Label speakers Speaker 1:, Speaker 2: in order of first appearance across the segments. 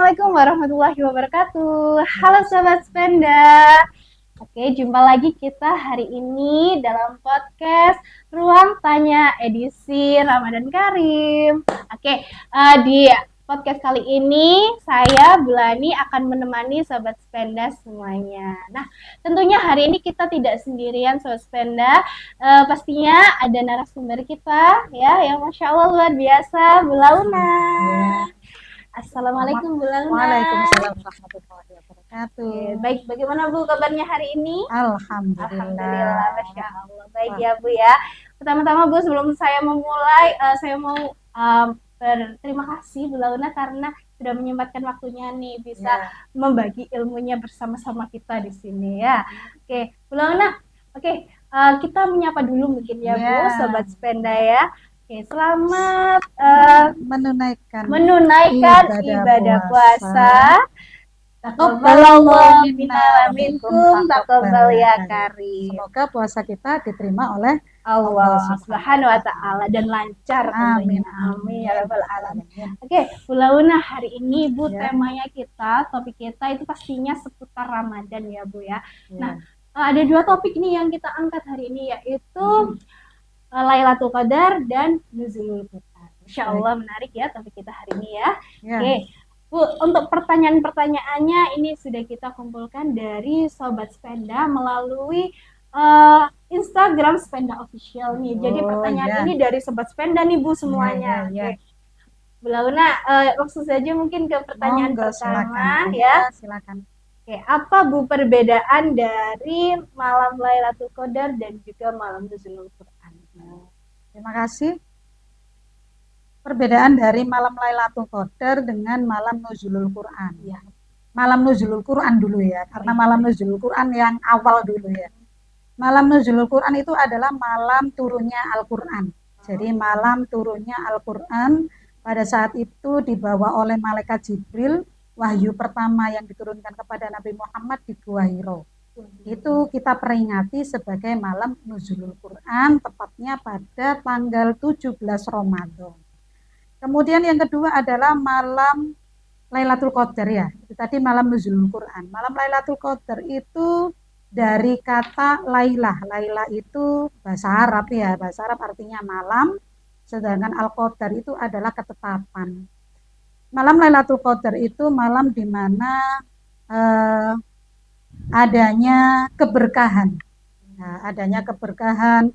Speaker 1: Assalamualaikum warahmatullahi wabarakatuh. Halo Sobat Sependa. Oke, jumpa lagi kita hari ini dalam podcast Ruang Tanya edisi Ramadan Karim. Oke, di podcast kali ini saya Bulani akan menemani Sobat Sependa semuanya. Nah, tentunya hari ini kita tidak sendirian Sobat Sependa. Pastinya ada narasumber kita ya, yang Masya Allah luar biasa, Bu Launa. Assalamualaikum Bu Launa.
Speaker 2: Waalaikumsalam warahmatullahi wabarakatuh.
Speaker 1: Baik, bagaimana Bu kabarnya hari ini?
Speaker 2: Alhamdulillah.
Speaker 1: Masya Allah. Baik ya Bu ya. Pertama-tama Bu, sebelum saya memulai, saya mau berterima kasih Bu Launa karena sudah menyempatkan waktunya nih bisa membagi ilmunya bersama-sama kita di sini ya. Oke, Bu Launa. Oke, kita menyapa dulu mungkin ya Bu, Sobat Sependa ya. Oke, selamat
Speaker 2: menunaikan
Speaker 1: ibadah puasa. Taqabbalallahu minna wa minkum, taqabbal ya karim.
Speaker 2: Semoga puasa kita diterima oleh
Speaker 1: Allah Subhanahu wa taala dan lancar
Speaker 2: Amin.
Speaker 1: Amin ya rabbal alamin. Oke, Bu Launa, hari ini Bu temanya kita, topik kita itu pastinya seputar Ramadan ya Bu ya. Nah, ada dua topik nih yang kita angkat hari ini, yaitu Lailatul Qadar dan Nuzulul Quran. Insya Allah menarik ya topik kita hari ini ya. Oke, Bu, untuk pertanyaan-pertanyaannya ini sudah kita kumpulkan dari Sobat Sependa melalui Instagram Sependa Official nih. Jadi pertanyaan ini dari Sobat Sependa nih Bu semuanya. Oke. Bu Launa, langsung saja mungkin ke pertanyaan pertama ya.
Speaker 2: Silakan.
Speaker 1: Oke, apa Bu perbedaan dari malam Lailatul Qadar dan juga malam Nuzulul Quran?
Speaker 2: Terima kasih. Perbedaan dari malam Lailatul Qadar dengan malam Nuzulul Quran. Ya. Malam Nuzulul Quran dulu ya, karena malam Nuzulul Quran yang awal dulu ya. Malam Nuzulul Quran itu adalah malam turunnya Al-Quran. Jadi malam turunnya Al-Quran pada saat itu dibawa oleh malaikat Jibril, wahyu pertama yang diturunkan kepada Nabi Muhammad di Gua Hiro. Itu kita peringati sebagai malam Nuzulul Quran, tepatnya pada tanggal 17 Ramadan. Kemudian yang kedua adalah malam Lailatul Qadar ya. Itu tadi malam Nuzulul Quran. Malam Lailatul Qadar itu dari kata lailah. Lailah itu bahasa Arab ya. Bahasa Arab artinya malam, sedangkan Al-Qadar itu adalah ketetapan. Malam Lailatul Qadar itu malam di mana adanya keberkahan. Nah, adanya keberkahan,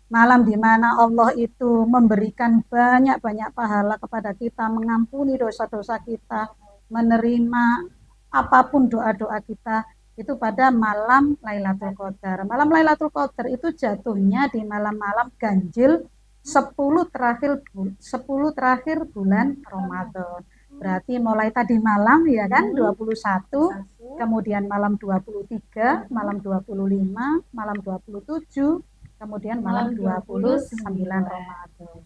Speaker 2: malam di mana Allah itu memberikan banyak-banyak pahala kepada kita, mengampuni dosa-dosa kita, menerima apapun doa-doa kita, itu pada malam Lailatul Qadar. Malam Lailatul Qadar itu jatuhnya di malam-malam ganjil 10 terakhir bulan Ramadan. Berarti mulai tadi malam ya kan 21, kemudian malam 23, malam 25, malam 27, kemudian malam 29 Ramadan.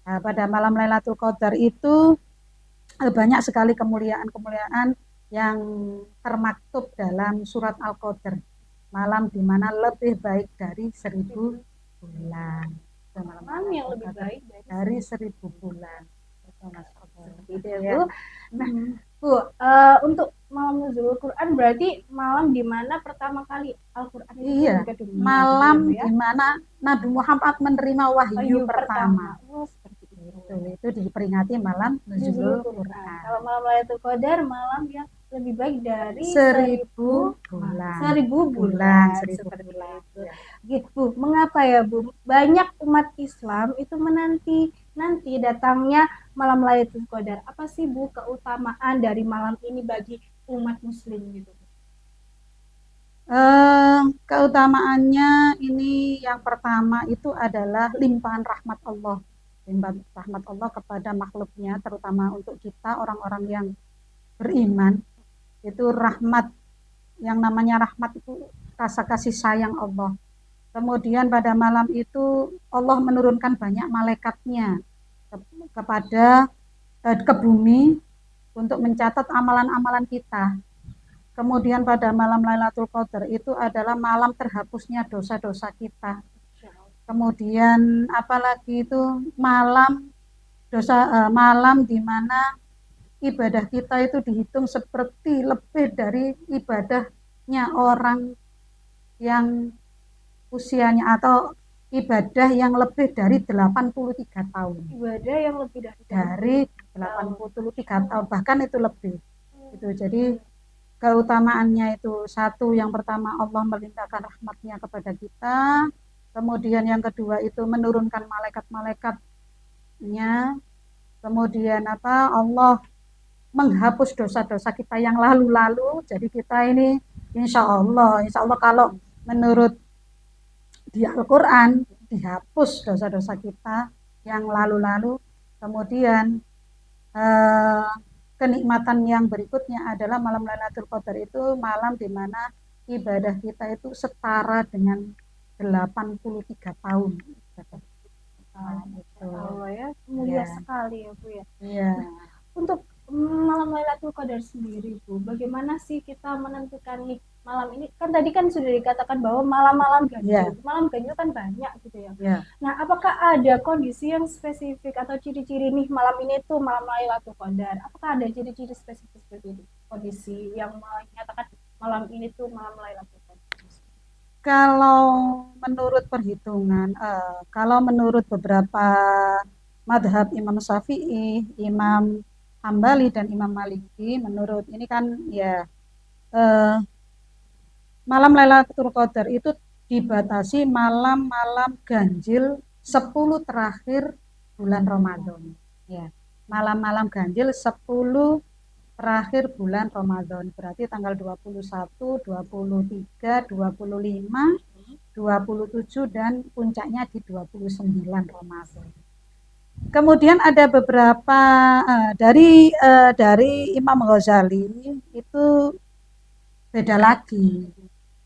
Speaker 2: Nah, pada malam Lailatul Qadar itu banyak sekali kemuliaan-kemuliaan yang termaktub dalam surat Al-Qadar. Malam di mana lebih baik dari 1000 bulan.
Speaker 1: Malam yang lebih baik
Speaker 2: dari 1000 bulan.
Speaker 1: Gitu ya, Bu. Nah, Bu, untuk malam Nuzulul Quran berarti malam di mana pertama kali Al-Quran itu
Speaker 2: malam di mana Nabi Muhammad menerima wahyu pertama.
Speaker 1: Seperti
Speaker 2: itu diperingati malam Nuzulul Quran.
Speaker 1: Kalau malam Lailatul Qadar malam yang lebih baik dari
Speaker 2: 1000 bulan.
Speaker 1: 1000 bulan. Seperti itu. Gitu. Mengapa ya, Bu? Banyak umat Islam itu menanti datangnya malam Lailatul Qadar. Apa sih, Bu, keutamaan dari malam ini bagi umat muslim gitu?
Speaker 2: Keutamaannya ini yang pertama itu adalah limpahan rahmat Allah. Limpahan rahmat Allah kepada makhluknya, terutama untuk kita orang-orang yang beriman. Itu rahmat, yang namanya rahmat itu rasa kasih sayang Allah. Kemudian pada malam itu Allah menurunkan banyak malaikatnya kepada ke bumi untuk mencatat amalan-amalan kita. Kemudian pada malam Lailatul Qadar itu adalah malam terhapusnya dosa-dosa kita. Kemudian apalagi itu malam malam di mana ibadah kita itu dihitung seperti lebih dari ibadahnya orang yang usianya atau ibadah yang lebih dari 83 tahun.
Speaker 1: Ibadah yang lebih
Speaker 2: Dari 83 tahun, bahkan itu lebih. Itu jadi keutamaannya itu satu, yang pertama Allah melimpahkan rahmatnya kepada kita, kemudian yang kedua itu menurunkan malaikat-malaikatnya, kemudian Allah menghapus dosa-dosa kita yang lalu-lalu. Jadi kita ini insya Allah kalau menurut di Al-Quran dihapus dosa-dosa kita yang lalu-lalu. Kemudian kenikmatan yang berikutnya adalah malam Lailatul Qadar itu malam di mana ibadah kita itu setara dengan 83 tahun.
Speaker 1: Allah ya, mulia sekali ya Bu ya.
Speaker 2: Iya.
Speaker 1: Untuk malam Lailatul Qadar sendiri Bu, bagaimana sih kita menentukan nih malam ini? Kan tadi kan sudah dikatakan bahwa malam-malam ganjil, malam ganjil kan banyak gitu ya. Nah, apakah ada kondisi yang spesifik atau ciri-ciri nih malam ini tuh malam Lailatul Qadar? Apakah ada ciri-ciri spesifik seperti itu? Kondisi yang menyatakan malam ini tuh malam Lailatul Qadar?
Speaker 2: Kalau menurut perhitungan, kalau menurut beberapa madhab Imam Syafi'i, Imam Hambali dan Imam Maliki, menurut ini kan ya malam Lailatul Qadar itu dibatasi malam-malam ganjil 10 terakhir bulan Ramadan. Ya, malam-malam ganjil 10 terakhir bulan Ramadan, berarti tanggal 21, 23, 25, 27 dan puncaknya di 29 Ramadan. Kemudian ada beberapa dari Imam Ghazali itu beda lagi.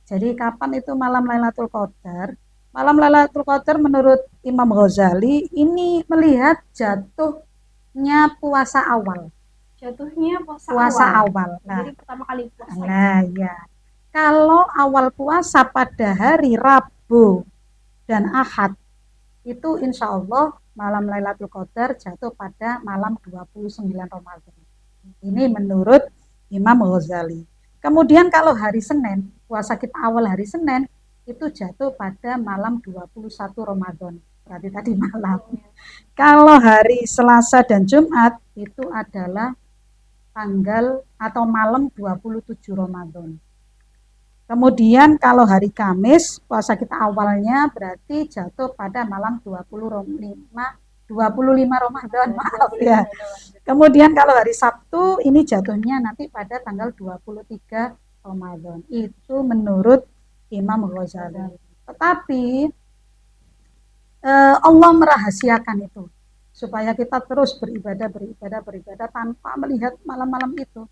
Speaker 2: Jadi kapan itu malam Lailatul Qadar? Malam Lailatul Qadar menurut Imam Ghazali ini melihat jatuhnya puasa awal.
Speaker 1: Jatuhnya
Speaker 2: puasa awal.
Speaker 1: Nah, jadi pertama kali puasa.
Speaker 2: Nah, ya. Kalau awal puasa pada hari Rabu dan Ahad itu insya Allah malam Lailatul Qadar jatuh pada malam 29 Ramadan. Ini menurut Imam Ghazali. Kemudian kalau hari Senin, puasa kita awal hari Senin itu jatuh pada malam 21 Ramadan. Berarti tadi malam. Kalau hari Selasa dan Jumat itu adalah tanggal atau malam 27 Ramadan. Kemudian kalau hari Kamis, puasa kita awalnya berarti jatuh pada malam 25 Ramadan, maaf ya. Kemudian kalau hari Sabtu ini jatuhnya nanti pada tanggal 23 Ramadan. Itu menurut Imam Ghazali. Tetapi Allah merahasiakan itu supaya kita terus beribadah tanpa melihat malam-malam itu.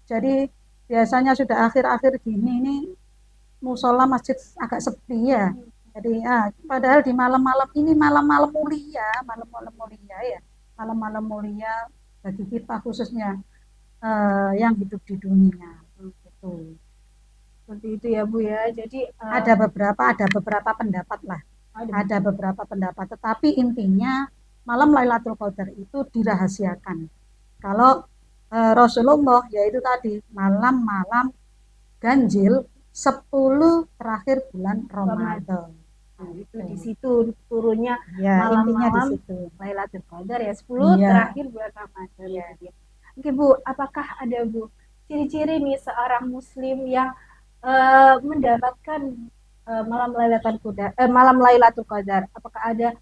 Speaker 2: Jadi biasanya sudah akhir-akhir gini ini musola masjid agak sepi ya. Jadi padahal di malam-malam ini malam-malam mulia ya, malam-malam mulia bagi kita khususnya yang hidup di dunia. Gitu.
Speaker 1: Seperti itu ya Bu ya. Jadi
Speaker 2: ada beberapa pendapat lah. Ada beberapa pendapat, tetapi intinya malam Lailatul Qadar itu dirahasiakan. Kalau Rasulullah yaitu tadi malam-malam ganjil 10 terakhir bulan Ramadan.
Speaker 1: Nah, itu di situ turunnya malam-malam Lailatul Qadar ya 10 terakhir bulan Ramadan. Ya. Oke Bu, apakah ada Bu ciri-ciri nih seorang muslim yang mendapatkan malam Lailatul Qadar? Apakah ada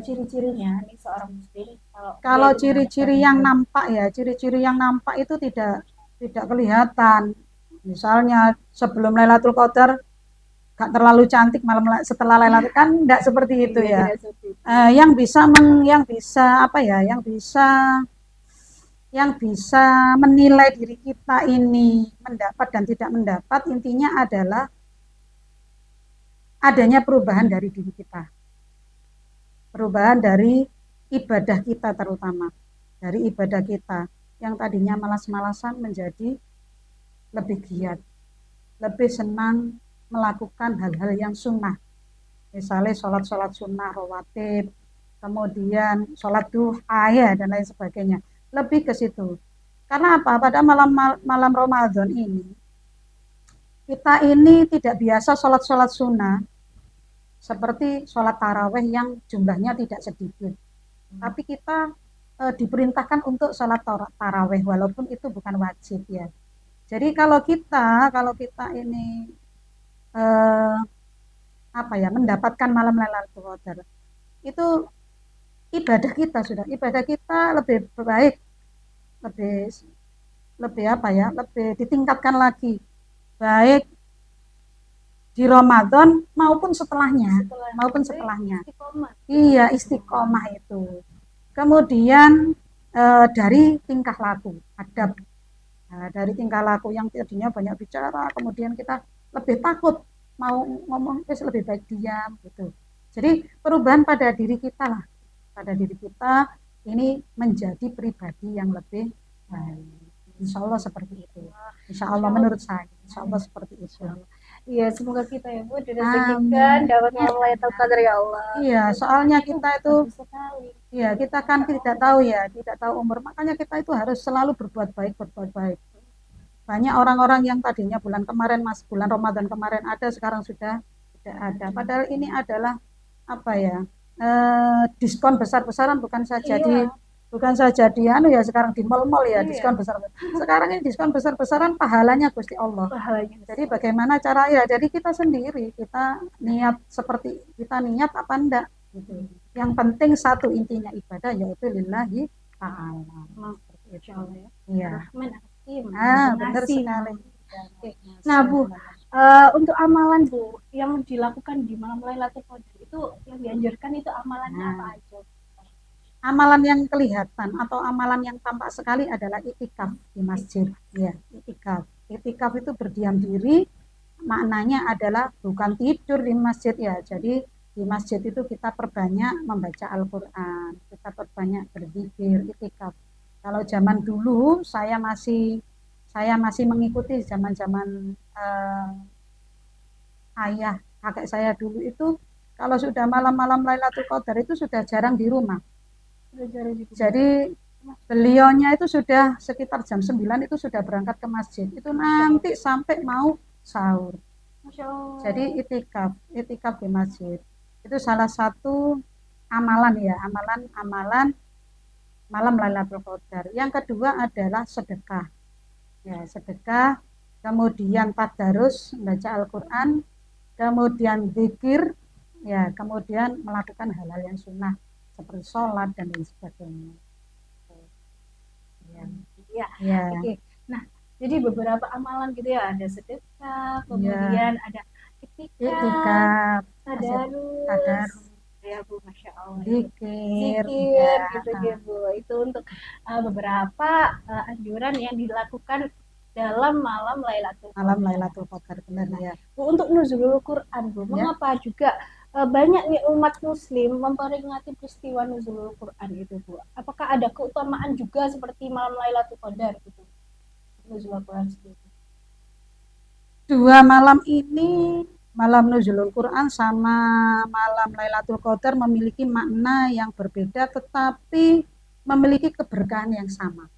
Speaker 1: ciri-cirinya nih seorang muslim?
Speaker 2: Kalau ciri-ciri yang nampak ya, ciri-ciri yang nampak itu tidak kelihatan. Misalnya sebelum Lailatul Qadar gak terlalu cantik, malam setelah Lailatul kan tidak seperti itu ya. Yang bisa menilai diri kita ini mendapat dan tidak mendapat, intinya adalah adanya perubahan dari diri kita. Perubahan dari ibadah kita, terutama dari ibadah kita yang tadinya malas-malasan menjadi lebih giat, lebih senang melakukan hal-hal yang sunnah. Misalnya sholat sunnah rawatib, kemudian sholat duha ya dan lain sebagainya. Lebih ke situ. Karena apa? Pada malam Ramadan ini kita ini tidak biasa sholat sunnah seperti sholat taraweh yang jumlahnya tidak sedikit. Tapi kita diperintahkan untuk sholat taraweh walaupun itu bukan wajib ya. Jadi kalau kita ini eh, apa ya mendapatkan malam Lailatul Qadar itu ibadah kita lebih baik, lebih lebih apa ya, lebih ditingkatkan lagi baik di Ramadan maupun setelahnya.
Speaker 1: Istiqomah.
Speaker 2: Iya, istiqomah itu. Kemudian dari tingkah laku, adab. Nah, dari tingkah laku yang tadinya banyak bicara, kemudian kita lebih takut mau ngomong, lebih baik diam gitu. Jadi perubahan pada diri kita lah, pada diri kita ini menjadi pribadi yang lebih baik. Insya Allah seperti itu. Insya Allah menurut saya, Insya Allah seperti itu.
Speaker 1: Iya, semoga kita ya Bu direzekikan
Speaker 2: Amin.
Speaker 1: dapat malam Lailatul Qadar ya Allah.
Speaker 2: Iya, soalnya kita itu,
Speaker 1: Bagus sekali.
Speaker 2: iya kita kan tidak tahu ya, tidak tahu umur. Makanya kita itu harus selalu berbuat baik, berbuat baik. Banyak orang-orang yang tadinya bulan Ramadan kemarin ada, sekarang sudah tidak ada. Padahal ini adalah apa ya, diskon besar-besaran bukan saja di anu ya, sekarang di mal-mal ya, diskon besar. Sekarang ini diskon besar-besaran, pahalanya Gusti Allah. Jadi bagaimana cara ya? Jadi kita sendiri, kita niat seperti kita niat apa enggak gitu. Yang penting satu intinya ibadah yaitu lillahi ta'ala.
Speaker 1: Insya Allah ya.
Speaker 2: Iya.
Speaker 1: Benar
Speaker 2: sekali.
Speaker 1: Nah Bu, untuk amalan Bu yang dilakukan di malam Lailatul Qadar itu yang dianjurkan itu amalannya apa aja?
Speaker 2: Amalan yang kelihatan atau amalan yang tampak sekali adalah itikaf di masjid. Ya, itikaf. Itikaf itu berdiam diri, maknanya adalah bukan tidur di masjid ya. Jadi di masjid itu kita perbanyak membaca Al-Quran, kita perbanyak berzikir, itikaf. Kalau zaman dulu saya masih mengikuti zaman-zaman ayah kakek saya dulu itu, kalau sudah malam-malam Lailatul Qadar itu sudah jarang di rumah. Jadi beliaunya itu sudah sekitar jam 9 itu sudah berangkat ke masjid. Itu nanti sampai mau sahur. Jadi itikaf di masjid. Itu salah satu amalan ya, amalan malam Lailatul Qadar. Yang kedua adalah sedekah. Ya, sedekah, kemudian tadarus, membaca Al-Qur'an, kemudian zikir, ya, kemudian melakukan hal-hal yang sunnah seperti sholat dan lain sebagainya.
Speaker 1: Ya. Oke. Nah, jadi beberapa amalan gitu ya, ada sedekah, kemudian ada itikaf, tadarus, ya Bu, Masya Allah. Zikir gitu ya Bu. Itu untuk beberapa anjuran yang dilakukan dalam malam Lailatul
Speaker 2: Qadar, benar ya.
Speaker 1: Bu, untuk nuzulul Quran Bu, mengapa juga banyak nih umat muslim memperingati peristiwa nuzulul Quran itu Bu? Apakah ada keutamaan juga seperti malam Lailatul Qadar gitu? Nuzulul Quran sendiri.
Speaker 2: Dua malam ini, malam nuzulul Quran sama malam Lailatul Qadar memiliki makna yang berbeda tetapi memiliki keberkahan yang sama.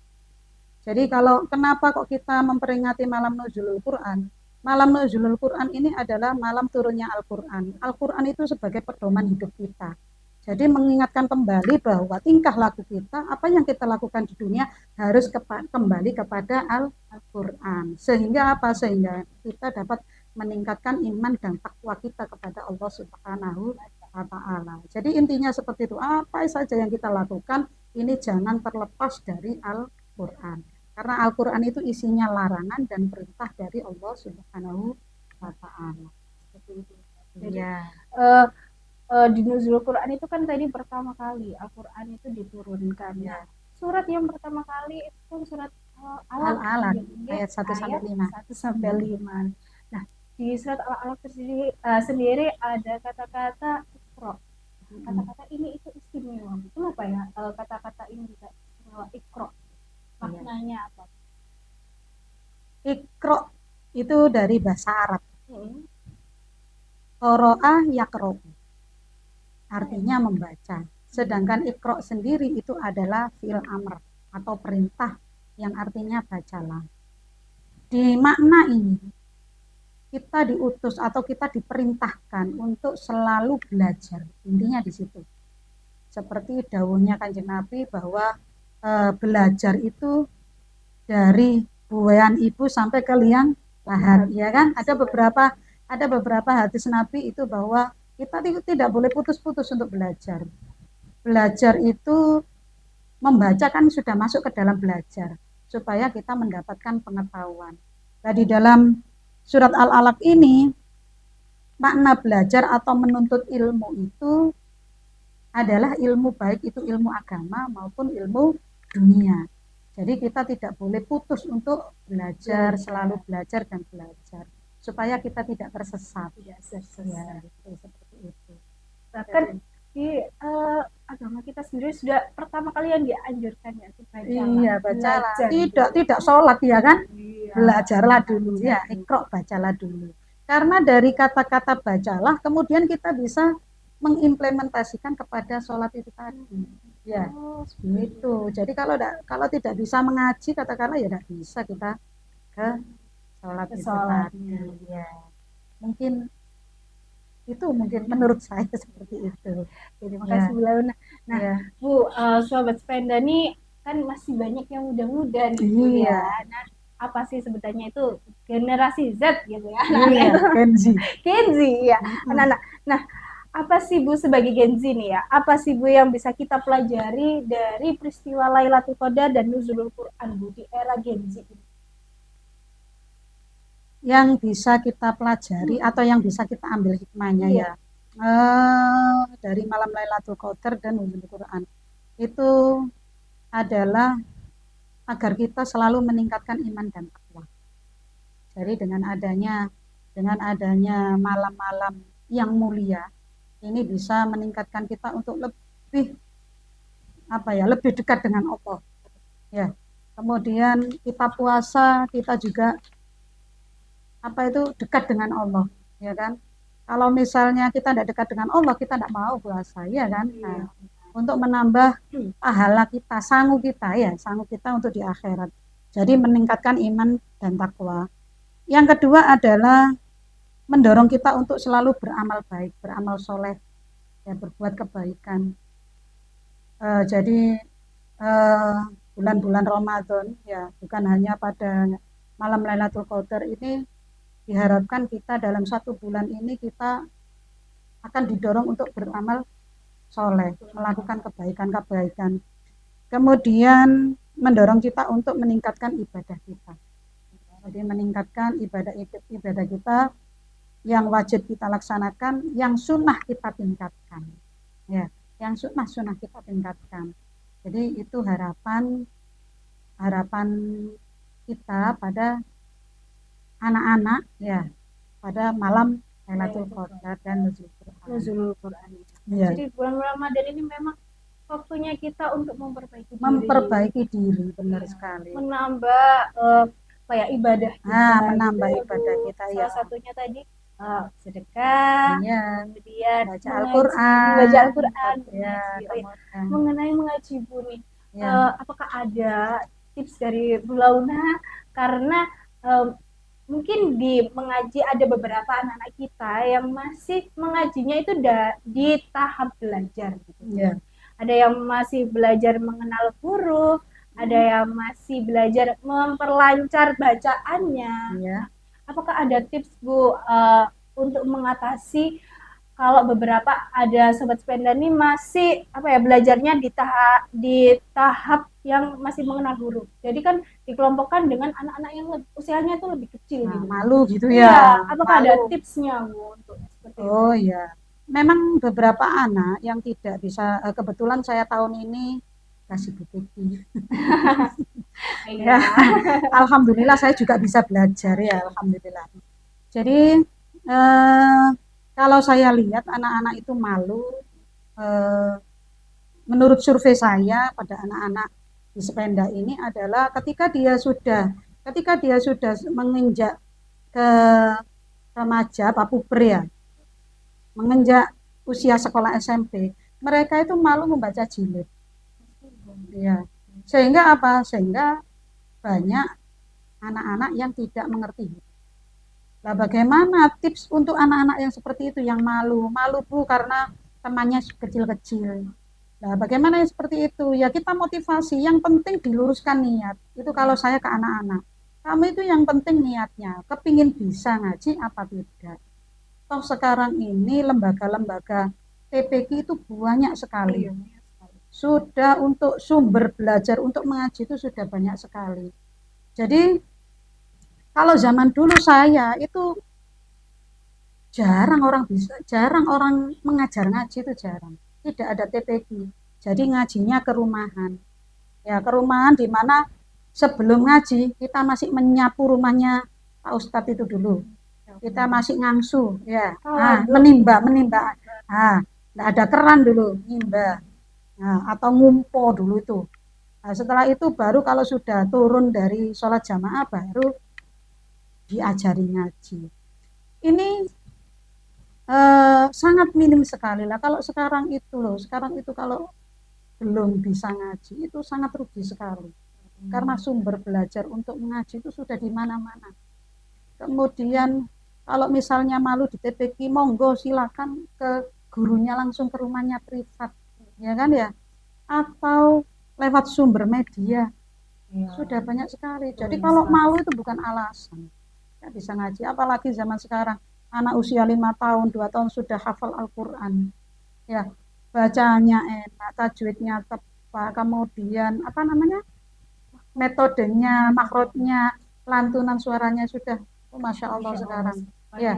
Speaker 2: Jadi kalau kenapa kok kita memperingati malam nuzulul Quran? Malam nuzulul Quran ini adalah malam turunnya Al-Quran. Al-Quran itu sebagai pedoman hidup kita. Jadi mengingatkan kembali bahwa tingkah laku kita, apa yang kita lakukan di dunia harus kembali kepada Al-Quran. Sehingga apa? Sehingga kita dapat meningkatkan iman dan takwa kita kepada Allah Subhanahu wa Ta'ala. Jadi intinya seperti itu. Apa saja yang kita lakukan ini jangan terlepas dari Al-Quran. Karena Al-Quran itu isinya larangan dan perintah dari Allah Subhanahu wa Ta'ala.
Speaker 1: Jadi, di nuzul Quran itu kan tadi pertama kali Al-Quran itu diturunkan. Ya. Surat yang pertama kali itu kan surat
Speaker 2: Al-Alaq ayat 1 sampai 5.
Speaker 1: Nah, di surat Al-Alaq sendiri ada kata-kata Iqra. Kata-kata ini itu istimewa. Kenapa ya kata-kata ini bisa istimewa? Iqra. Maknanya apa?
Speaker 2: Iqra itu dari bahasa Arab. Qara'a yaqra'u. Artinya membaca. Sedangkan Iqra sendiri itu adalah fi'il amr atau perintah yang artinya bacalah. Di makna ini kita diutus atau kita diperintahkan untuk selalu belajar. Intinya di situ. Seperti dawuhnya Kanjeng Nabi bahwa belajar itu dari buayan ibu sampai ke liang lahat, ya kan? Ada beberapa hadis Nabi itu bahwa kita tidak boleh putus-putus untuk belajar. Belajar itu membaca kan sudah masuk ke dalam belajar supaya kita mendapatkan pengetahuan. Nah, di dalam surat Al-Alaq ini makna belajar atau menuntut ilmu itu adalah ilmu, baik itu ilmu agama maupun ilmu dunia. Jadi kita tidak boleh putus untuk belajar, selalu belajar dan belajar supaya kita tidak tersesat.
Speaker 1: Tidak tersesat.
Speaker 2: Ya, seperti itu.
Speaker 1: Bahkan di agama kita sendiri sudah pertama kali yang dianjurkan ya bacalah.
Speaker 2: Iya, bacalah. Tidak sholat ya kan? Iya. Belajarlah dulu ya, Iqra, bacalah dulu. Karena dari kata-kata bacalah kemudian kita bisa mengimplementasikan kepada sholat itu tadi. Ya, begitu. Jadi kalau tidak bisa mengaji katakanlah ya tidak bisa kita ke sholat itu tadi. Ya. Mungkin menurut saya seperti itu.
Speaker 1: Terima kasih Bu Launa. Nah, Bu, Sobat Sependa nih kan masih banyak yang muda-muda nih Bu ya. Nah, apa sih sebenarnya itu generasi Z gitu ya?
Speaker 2: Gen Z.
Speaker 1: Gen Z ya. Anak-anak. Nah, apa sih Bu sebagai Gen Z nih ya? Apa sih Bu yang bisa kita pelajari dari peristiwa Lailatul Qadar dan Nuzulul Quran Bu di era Gen Z ini?
Speaker 2: Yang bisa kita pelajari atau yang bisa kita ambil hikmahnya ya dari malam Lailatul Qadar dan Nuzulul Quran itu adalah agar kita selalu meningkatkan iman dan takwa. Jadi dengan adanya malam-malam yang mulia ini bisa meningkatkan kita untuk lebih dekat dengan Allah. Ya. Kemudian kita puasa, kita juga dekat dengan Allah, ya kan? Kalau misalnya kita tidak dekat dengan Allah, kita tidak mau puasa, ya kan? Nah, untuk menambah pahala kita, sanggup kita untuk di akhirat. Jadi meningkatkan iman dan takwa. Yang kedua adalah mendorong kita untuk selalu beramal baik, beramal soleh, ya, berbuat kebaikan. Jadi bulan-bulan Ramadan, ya, bukan hanya pada malam Lailatul Qadar ini, diharapkan kita dalam satu bulan ini kita akan didorong untuk beramal soleh, melakukan kebaikan-kebaikan. Kemudian mendorong kita untuk meningkatkan ibadah kita. Jadi meningkatkan ibadah kita yang wajib kita laksanakan, yang sunnah kita tingkatkan. Ya, yang sunnah kita tingkatkan. Jadi itu harapan kita pada anak-anak ya pada malam Lailatul Qadar dan Nuzulul Quran.
Speaker 1: Ya. Jadi bulan Ramadan ini memang waktunya kita untuk memperbaiki
Speaker 2: diri, benar sekali.
Speaker 1: Menambah ibadah kita.
Speaker 2: Menambah ibadah kita
Speaker 1: ya. Salah satunya tadi sedekah, kemudian
Speaker 2: baca Al-Quran,
Speaker 1: mengenai mengaji Bu nih. Apakah ada tips dari Bu Launa karena mungkin di mengaji ada beberapa anak-anak kita yang masih mengajinya itu di tahap belajar gitu.
Speaker 2: Yeah.
Speaker 1: Ada yang masih belajar mengenal huruf, ada yang masih belajar memperlancar bacaannya.
Speaker 2: Yeah.
Speaker 1: Apakah ada tips Bu untuk mengatasi kalau beberapa ada Sobat Sependa ini masih belajarnya di tahap yang masih mengenal huruf. Jadi kan dikelompokkan dengan anak-anak yang usianya itu lebih kecil gitu.
Speaker 2: Malu gitu ya.
Speaker 1: Apakah ada tipsnya Bu untuk seperti itu?
Speaker 2: Oh iya. Memang beberapa anak yang tidak bisa, kebetulan saya tahun ini kasih BPK. Ya, alhamdulillah saya juga bisa belajar ya, alhamdulillah. Jadi kalau saya lihat anak-anak itu malu, menurut survei saya pada anak-anak di Sependa ini adalah ketika dia sudah menginjak ke remaja, puber ya, menginjak usia sekolah SMP, mereka itu malu membaca jilid. Ya. Sehingga banyak anak-anak yang tidak mengerti. Nah, bagaimana tips untuk anak-anak yang seperti itu, yang malu? Malu Bu karena temannya kecil-kecil. Nah, bagaimana yang seperti itu? Ya kita motivasi, yang penting diluruskan niat. Itu kalau saya ke anak-anak. Kamu itu yang penting niatnya, kepingin bisa ngaji apa tidak. Toh sekarang ini lembaga-lembaga TPQ itu banyak sekali. Sudah untuk sumber belajar untuk mengaji itu sudah banyak sekali. Jadi kalau zaman dulu saya itu jarang orang mengajar ngaji itu jarang. Tidak ada TPQ. Jadi ngajinya ke rumahan. Ya, ke rumahan di mana sebelum ngaji kita masih menyapu rumahnya Pak Ustadz itu dulu. Kita masih ngangsu, ya. Menimba. Nggak ada keran dulu, nimba. Atau ngumpo dulu itu. Setelah itu baru kalau sudah turun dari sholat jamaah baru diajari ngaji. Ini sangat minim sekali lah. Kalau sekarang itu kalau belum bisa ngaji itu sangat rugi sekali. Karena sumber belajar untuk mengaji itu sudah di mana-mana. Kemudian kalau misalnya malu di TPQ, monggo silakan ke gurunya langsung ke rumahnya privat, ya kan ya? Atau lewat sumber media. Sudah banyak sekali. Jadi kalau malu itu bukan alasan. Nggak bisa ngaji, apalagi zaman sekarang anak usia 5 tahun, 2 tahun sudah hafal Al-Quran. Ya, bacanya enak, tajwidnya tepat, kemudian apa namanya? Metodenya, makrotnya, lantunan suaranya sudah Masya Allah sekarang. Ya,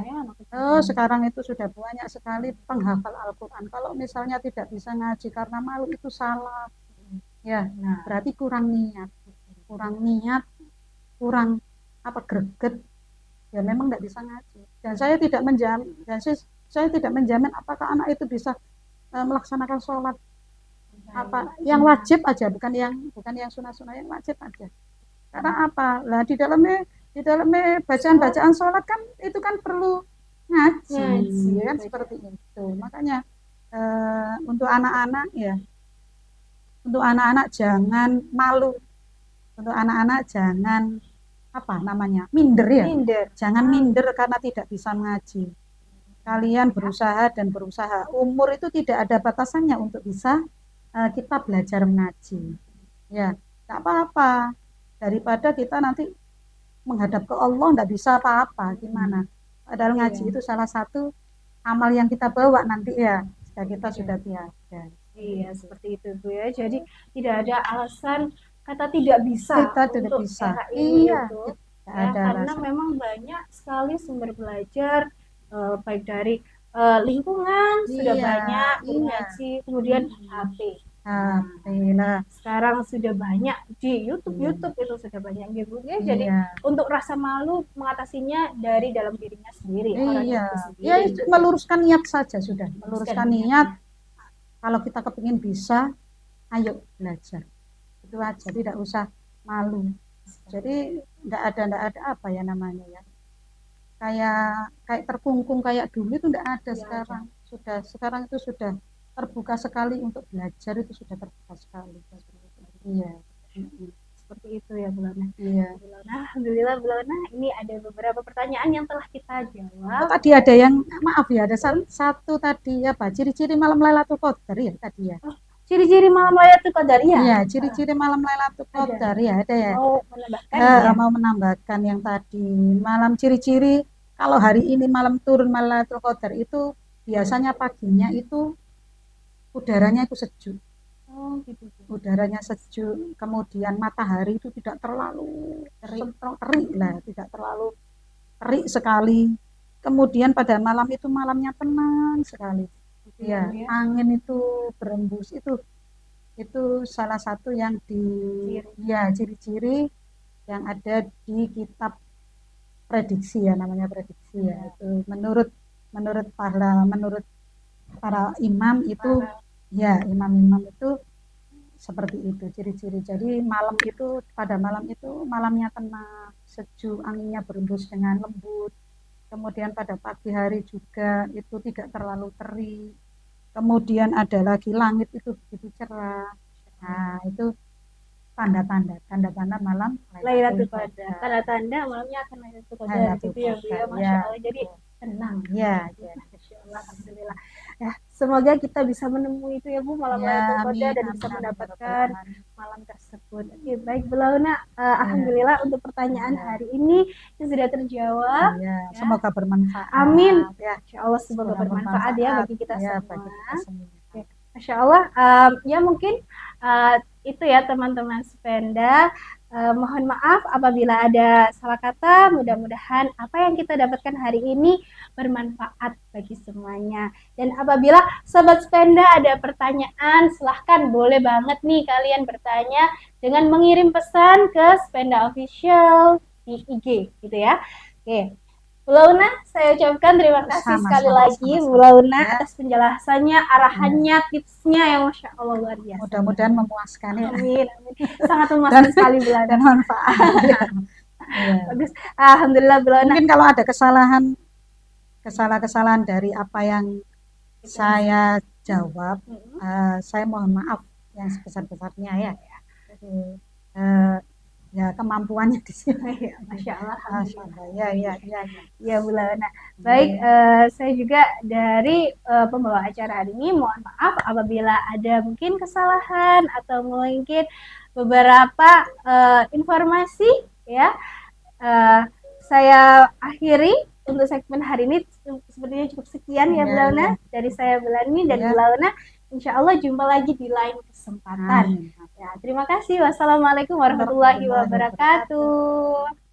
Speaker 2: sekarang itu sudah banyak sekali penghafal Al-Quran. Kalau misalnya tidak bisa ngaji karena malu itu salah. Ya, berarti kurang niat, kurang apa greget. Ya memang tidak bisa ngaji. Dan saya tidak menjamin apakah anak itu bisa melaksanakan sholat apa yang wajib aja, bukan yang sunah-sunah, yang wajib aja. Karena apa? Lah di dalamnya bacaan-bacaan sholat kan itu kan perlu ngaji, kan seperti itu. Makanya untuk anak-anak jangan malu, untuk anak-anak jangan apa namanya minder ya, jangan minder karena tidak bisa mengaji. Kalian berusaha dan berusaha. Umur itu tidak ada batasannya untuk bisa kita belajar mengaji. Ya, tak apa-apa. Daripada kita nanti menghadap ke Allah nggak bisa apa-apa, gimana? Padahal ngaji itu salah satu amal yang kita bawa nanti ya, jika kita sudah tiada.
Speaker 1: Iya, seperti itu Bu ya. Jadi tidak ada alasan kata tidak bisa
Speaker 2: Kita tidak
Speaker 1: untuk
Speaker 2: bisa.
Speaker 1: era ini
Speaker 2: Iya,
Speaker 1: itu.
Speaker 2: tidak
Speaker 1: Ya,
Speaker 2: ada
Speaker 1: karena
Speaker 2: alasan.
Speaker 1: memang banyak sekali sumber belajar baik dari lingkungan sudah
Speaker 2: Iya,
Speaker 1: banyak guru
Speaker 2: iya.
Speaker 1: ngaji, kemudian HP.
Speaker 2: Alhamdulillah.
Speaker 1: Sekarang sudah banyak di YouTube,
Speaker 2: Iya.
Speaker 1: YouTube itu sudah banyak gitu ya. Jadi
Speaker 2: Iya.
Speaker 1: untuk rasa malu mengatasinya dari dalam dirinya sendiri, orang
Speaker 2: Iya.
Speaker 1: itu sendiri.
Speaker 2: Ya itu meluruskan niat saja sudah. Meluruskan niat.
Speaker 1: niat.
Speaker 2: Kalau kita kepingin bisa, ayo belajar. Itu aja, tidak usah malu. Jadi enggak ada apa ya namanya ya. Kayak terkungkung kayak dulu itu enggak ada sekarang. Sekarang itu sudah terbuka sekali untuk belajar, itu sudah terbuka sekali. Iya.
Speaker 1: Seperti itu ya Bu Lana.
Speaker 2: Iya.
Speaker 1: Alhamdulillah Bu Lana, ini ada beberapa pertanyaan yang telah kita jawab.
Speaker 2: Tadi ada yang maaf ya, ada satu tadi apa? Ciri-ciri malam Lailatul Qadar ya tadi ya.
Speaker 1: Ciri-ciri malam Lailatul Qadar ya?
Speaker 2: Iya, ciri-ciri malam Lailatul Qadar ya ada ya.
Speaker 1: Mau menambahkan
Speaker 2: Mau menambahkan yang tadi malam ciri-ciri kalau hari ini malam turun malam Lailatul Qadar itu biasanya paginya itu udaranya itu sejuk.
Speaker 1: gitu.
Speaker 2: Udaranya sejuk, kemudian matahari itu tidak terlalu terik lah, tidak terlalu terik sekali. Kemudian pada malam itu malamnya tenang sekali. Ya, angin itu berembus itu salah satu yang ciri-ciri yang ada di kitab prediksi ya, namanya prediksi ya. Itu menurut para imam itu ya, imam-imam itu seperti itu ciri-ciri. Jadi pada malam itu malamnya tenang, sejuk, anginnya berembus dengan lembut. Kemudian pada pagi hari juga itu tidak terlalu terik. Kemudian ada lagi langit itu begitu cerah. Nah, itu tanda-tanda malam
Speaker 1: Lailatul Qadar. Tanda-tanda malamnya akan Lailatul Qadar gitu ya, Bu ya. Masya Allah. Jadi tenang.
Speaker 2: Ya,
Speaker 1: Masya Allah, alhamdulillah. Ya, semoga kita bisa menemui itu ya Bu, malam
Speaker 2: ya,
Speaker 1: Lailatul
Speaker 2: amin,
Speaker 1: Qadar dan
Speaker 2: amin,
Speaker 1: bisa
Speaker 2: amin,
Speaker 1: mendapatkan
Speaker 2: amin.
Speaker 1: malam tersebut. Oke, baik Bu Launa. Alhamdulillah untuk pertanyaan hari ini sudah terjawab.
Speaker 2: Ya,
Speaker 1: Ya.
Speaker 2: semoga bermanfaat.
Speaker 1: Amin.
Speaker 2: Ya,
Speaker 1: Insya Allah semoga bermanfaat ya bagi kita
Speaker 2: ya,
Speaker 1: semua.
Speaker 2: bagi kita semua.
Speaker 1: Oke. Masya Allah, ya mungkin itu ya teman-teman Sependa. Mohon maaf apabila ada salah kata. Mudah-mudahan apa yang kita dapatkan hari ini bermanfaat bagi semuanya. Dan apabila Sobat Sependa ada pertanyaan, silahkan boleh banget nih kalian bertanya dengan mengirim pesan ke Sependa Official di IG gitu ya. Oke. Bu Launa, saya ucapkan terima kasih sekali lagi Bu Launa atas penjelasannya, arahannya, tipsnya yang Masya Allah luar biasa.
Speaker 2: Mudah-mudahan memuaskan ya.
Speaker 1: Amin, amin. Sangat memuaskan sekali Bu Launa.
Speaker 2: Dan manfaat.
Speaker 1: Bagus. Alhamdulillah Bu Launa.
Speaker 2: Mungkin kalau ada kesalahan dari apa yang saya jawab, saya mohon maaf yang sebesar-besarnya ya. Ya kemampuannya di sini.
Speaker 1: Masya Allah.
Speaker 2: Ya
Speaker 1: Bu Launa. Baik, saya juga dari pembawa acara hari ini mohon maaf apabila ada mungkin kesalahan atau mungkin beberapa informasi ya. Saya akhiri untuk segmen hari ini, sepertinya cukup sekian ya Bu Launa. Dari saya Belani dan Bu Launa. Insya Allah jumpa lagi di lain kesempatan. Ya, terima kasih. Wassalamualaikum warahmatullahi wabarakatuh.